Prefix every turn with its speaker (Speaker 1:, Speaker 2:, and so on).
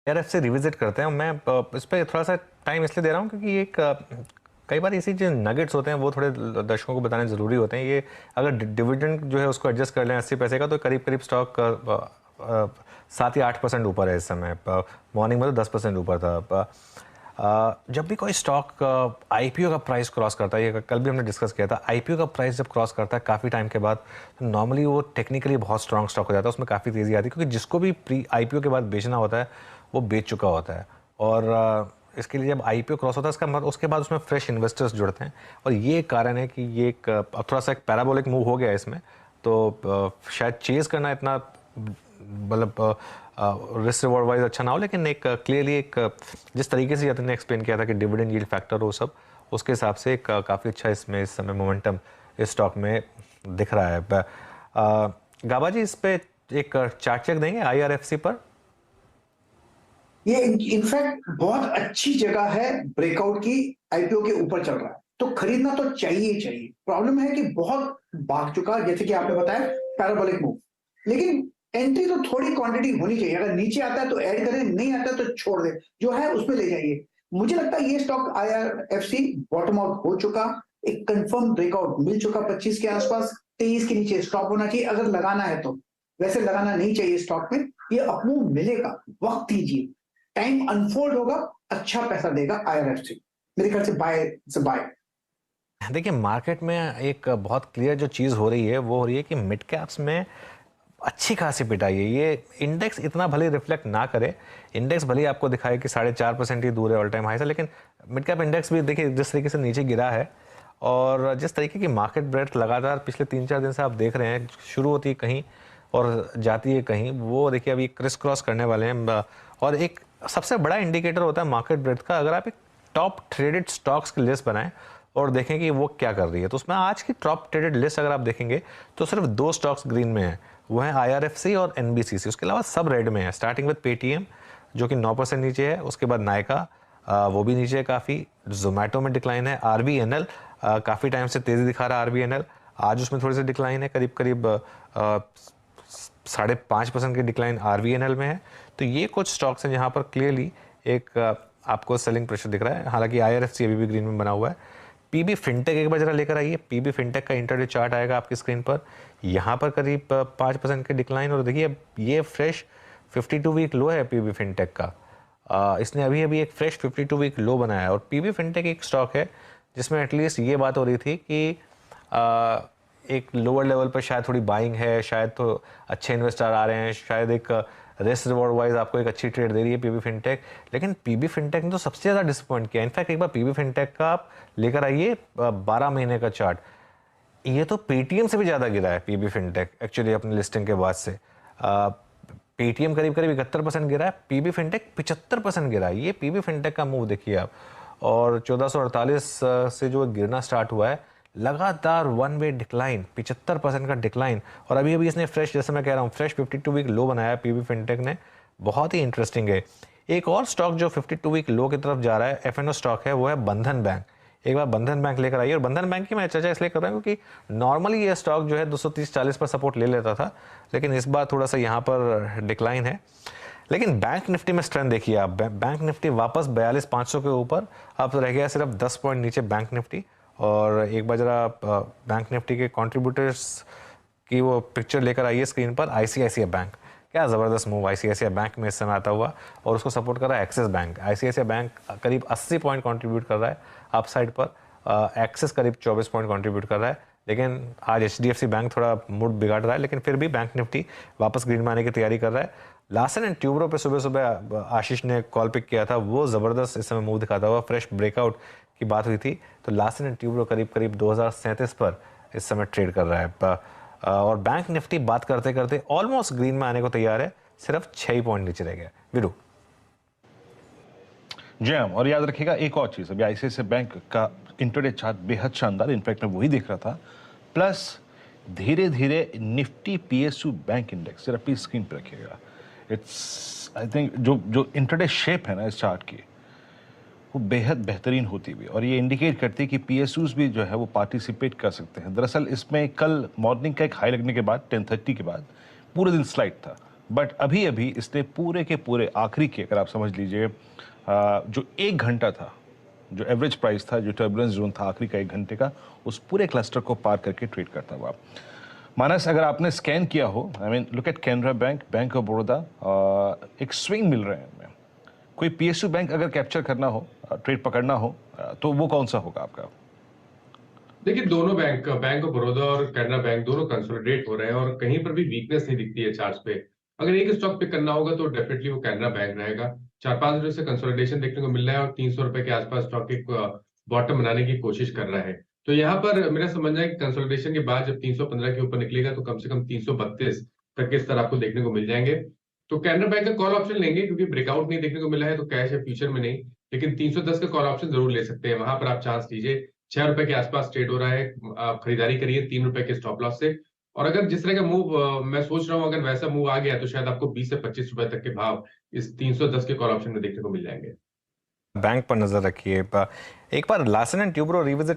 Speaker 1: ARF से revisit करते हैं। मैं इस पे थोड़ा सा टाइम इसलिए दे रहा हूँ क्योंकि एक कई बार इसी जो नगेट्स होते हैं वो थोड़े दर्शकों को बताने ज़रूरी होते हैं। ये अगर डिविडेंड जो है उसको एडजस्ट कर लें 80 पैसे का, तो करीब करीब स्टॉक 7 या 8% ऊपर है इस समय। मॉर्निंग में तो 10% ऊपर था। जब भी कोई स्टॉक आईपीओ का प्राइस क्रॉस करता है, ये कल भी हमने डिस्कस किया था, आईपीओ का प्राइस जब क्रॉस करता है काफ़ी टाइम के बाद, तो नॉर्मली वो टेक्निकली बहुत स्ट्रॉन्ग स्टॉक हो जाता है, उसमें काफ़ी तेज़ी आती है, क्योंकि जिसको भी प्री आईपीओ के बाद बेचना होता है वो बेच चुका होता है। और इसके लिए जब आईपीओ क्रॉस होता है इसका मतलब उसके बाद उसमें फ्रेश इन्वेस्टर्स जुड़ते हैं, और ये कारण है कि ये एक अब थोड़ा सा एक पैराबोलिक मूव हो गया है इसमें। तो शायद चेज़ करना इतना मतलब रिस्क रिवॉर्ड वाइज अच्छा ना हो, लेकिन एक क्लियरली एक जिस तरीके से यतन ने एक्सप्लेन किया था कि डिविडेंड यील्ड फैक्टर हो सब, उसके हिसाब से एक काफ़ी अच्छा इसमें इस समय मोमेंटम इस स्टॉक में दिख रहा है। गाबा जी, इस पे एक चार्ट चेक देंगे आईआरएफसी पर?
Speaker 2: ये इनफैक्ट बहुत अच्छी जगह है ब्रेकआउट की, आईपीओ के ऊपर चल रहा है तो खरीदना तो चाहिए ही चाहिए। प्रॉब्लम है कि बहुत भाग चुका, जैसे कि आपने बताया पैराबोलिक मूव, लेकिन एंट्री तो थोड़ी क्वांटिटी होनी चाहिए। अगर नीचे आता है तो ऐड करें, नहीं आता है तो छोड़ दे, जो है उसमें ले जाइए। मुझे लगता है ये स्टॉक आईआरएफसी बॉटम आउट हो चुका, एक कंफर्म ब्रेकआउट मिल चुका 25 के आसपास, 23 के नीचे स्टॉप होना चाहिए अगर लगाना है तो। वैसे लगाना नहीं चाहिए स्टॉक में, ये अपमूव मिलेगा, वक्त दीजिए, टाइम अनफोल्ड होगा, अच्छा पैसा देगा आईआरएफसी। मेरे ख्याल से बाय।
Speaker 1: देखिए, मार्केट में एक बहुत क्लियर जो चीज़ हो रही है वो हो रही है कि मिड कैप्स में अच्छी खासी पिटाई है। ये इंडेक्स इतना भले रिफ्लेक्ट ना करे, इंडेक्स भले ही आपको दिखाए कि 4.5% ही दूर है ऑल टाइम हाई से, लेकिन मिड कैप इंडेक्स भी देखिए जिस तरीके से नीचे गिरा है, और जिस तरीके की मार्केट ब्रेथ लगातार पिछले 3-4 दिन से आप देख रहे हैं, शुरू होती है कहीं और जाती है कहीं, वो देखिए अभी क्रिस क्रॉस करने वाले हैं। और एक सबसे बड़ा इंडिकेटर होता है मार्केट ब्रेथ का, अगर आप एक टॉप ट्रेडेड स्टॉक्स की लिस्ट बनाएं और देखें कि वो क्या कर रही है, तो उसमें आज की टॉप ट्रेडेड लिस्ट अगर आप देखेंगे तो सिर्फ 2 स्टॉक्स ग्रीन में हैं, वो है आईआरएफसी और एनबीसीसी। उसके अलावा सब रेड में है, स्टार्टिंग विद पेटीएम जो कि 9% नीचे है, उसके बाद नायका वो भी नीचे है काफ़ी, जोमेटो में डिक्लाइन है, आरबीएनएल काफ़ी टाइम से तेज़ी दिखा रहा है आरबीएनएल, आज उसमें थोड़ी सी डिक्लाइन है, करीब करीब 5.5% की डिक्लाइन आरबीएनएल में है। तो ये कुछ स्टॉक्स हैं जहाँ पर क्लियरली एक आपको सेलिंग प्रेशर दिख रहा है। हालांकि आईआरएफसी अभी भी ग्रीन में बना हुआ है। पीबी फिनटेक एक बार जरा लेकर आइए, पीबी फिनटेक का इंटरडे चार्ट आएगा आपकी स्क्रीन पर, यहाँ पर करीब 5% के डिक्लाइन, और देखिए ये फ्रेश 52 वीक लो है पीबी फिनटेक का। इसने अभी अभी एक फ्रेश 52 वीक लो बनाया है, और पीबी फिनटेक एक स्टॉक है जिसमें एटलीस्ट ये बात हो रही थी कि एक लोअर लेवल पर शायद थोड़ी बाइंग है, शायद तो अच्छे इन्वेस्टर आ रहे हैं, शायद एक रिस्क रिवॉर्ड वाइज आपको एक अच्छी ट्रेड दे रही है पीबी फिनटेक, लेकिन पीबी फिनटेक ने तो सबसे ज़्यादा डिसअपॉइंट किया। इनफैक्ट एक बार पीबी फिनटेक का आप लेकर आइए 12 महीने का चार्ट, ये तो पेटीएम से भी ज़्यादा गिरा है पीबी फिनटेक एक्चुअली अपनी लिस्टिंग के बाद से। पेटीएम करीब करीब 71% गिरा है, पीबी फिनटेक 75% गिरा है। ये पीबी फिनटेक का मूव देखिए आप, और 1448 से जो गिरना स्टार्ट हुआ है, लगातार वन वे डिक्लाइन, 75% का डिक्लाइन, और अभी अभी इसने फ्रेश, जैसे मैं कह रहा हूँ, फ्रेश 52 वीक लो बनाया पीबी फिनटेक ने, बहुत ही इंटरेस्टिंग है। एक और स्टॉक जो 52 वीक लो की तरफ जा रहा है, एफएनओ स्टॉक है, वो है बंधन बैंक। एक बार बंधन बैंक लेकर आइए, और बंधन बैंक की मैं चर्चा इसलिए कर रहा हूँ क्योंकि नॉर्मली ये स्टॉक जो है 230-40 पर सपोर्ट ले लेता था, लेकिन इस बार थोड़ा सा यहाँ पर डिक्लाइन है। लेकिन बैंक निफ्टी में स्ट्रेंथ देखिए आप, बैंक निफ्टी वापस 42,500 के ऊपर, अब तो रह गया सिर्फ 10 पॉइंट नीचे बैंक निफ्टी। और एक बार जरा बैंक निफ्टी के कंट्रीब्यूटर्स की वो पिक्चर लेकर आइए स्क्रीन पर, आईसीआईसीआई बैंक, क्या ज़बरदस्त मूव आईसीआईसीआई बैंक में इस समय आता हुआ, और उसको सपोर्ट कर रहा है एक्सिस बैंक। आईसीआईसीआई बैंक करीब 80 पॉइंट कंट्रीब्यूट कर रहा है अप साइड पर, एक्सिस करीब 24 पॉइंट कंट्रीब्यूट कर रहा है, लेकिन आज एचडीएफसी बैंक थोड़ा मूड बिगाड़ रहा है, लेकिन फिर भी बैंक निफ्टी वापस ग्रीन में आने की तैयारी कर रहा है। लार्सन एंड ट्यूब्रो पे सुबह सुबह आशीष ने कॉल पिक किया था, वो ज़बरदस्त इस समय मूव दिखाता हुआ, फ्रेश ब्रेकआउट की बात हुई थी, तो लार्सन एंड ट्यूब्रो करीब करीब 2037 पर इस समय ट्रेड कर रहा है। और बैंक निफ्टी बात करते करते ऑलमोस्ट ग्रीन में आने को तैयार है, सिर्फ 6 पॉइंट नीचे रह गया। वीरू
Speaker 3: जी हाँ, और याद रखिएगा एक और चीज़, अभी आईसीआईसीआई बैंक का इंटरडे चार्ट बेहद शानदार, इनफैक्ट मैं वही देख रहा था, प्लस धीरे धीरे निफ्टी पीएसयू बैंक इंडेक्स जरा प्लीज स्क्रीन पर रखिएगा। इट्स आई थिंक जो इंटरडे शेप है ना इस चार्ट की, वो बेहद बेहतरीन होती हुई, और ये इंडिकेट करती है कि पीएसयूज भी जो है वो पार्टिसिपेट कर सकते हैं। दरअसल इसमें कल मॉर्निंग का एक हाई लगने के बाद 10:30 के बाद पूरे दिन स्लाइड था, बट अभी अभी इसने पूरे के पूरे आखिरी के, अगर आप समझ लीजिए, जो 1 घंटा था, जो एवरेज प्राइस था, जो टर्बुलेंस जोन था आखिरी का 1 घंटे का, उस पूरे क्लस्टर को पार करके ट्रेड करता हुआ। मानस, अगर आपने स्कैन किया हो, I mean look at Canara bank, bank of Baroda, एक स्विंग मिल रहे हैं इनमें। कोई पीएसयू बैंक अगर कैप्चर करना हो, ट्रेड पकड़ना हो, तो वो कौन सा होगा आपका?
Speaker 4: देखिए, दोनों बैंक, बैंक ऑफ बड़ौदा और कैनरा बैंक, दोनों कंसोलिडेट हो रहे हैं और कहीं पर भी वीकनेस नहीं दिखती है चार्ट्स पे। अगर एक स्टॉक पिक करना होगा तो डेफिनेटली वो कैनरा बैंक रहेगा। 4-5 दिनों से कंसोलिडेशन देखने को मिल रहा है और 300 रुपए के आसपास स्टॉक एक बॉटम बनाने की कोशिश कर रहा है। तो यहाँ पर मेरा समझना है कि कंसोलिडेशन के बाद जब 315 के ऊपर निकलेगा तो कम से कम 332 तक के स्तर आपको देखने को मिल जाएंगे। तो कैनरा बैंक का कॉल ऑप्शन लेंगे, क्योंकि ब्रेकआउट नहीं देखने को मिला है तो कैश है फ्यूचर में नहीं, लेकिन 310 का कॉल ऑप्शन जरूर ले सकते हैं। वहां पर आप चांस लीजिए। 6 रुपए के आसपास ट्रेड हो रहा है, आप खरीदारी करिए 3 रुपए के स्टॉप लॉस से। और अगर जिस तरह का मूव मैं सोच रहा हूं, अगर वैसा मूव आ गया तो शायद आपको 20 से 25 रुपए तक के भाव इस 310 के कॉल ऑप्शन में देखने को मिल जाएंगे।
Speaker 1: बैंक पर नजर रखिए। एक बार लार्सन एंड ट्यूब्रो रिविजिट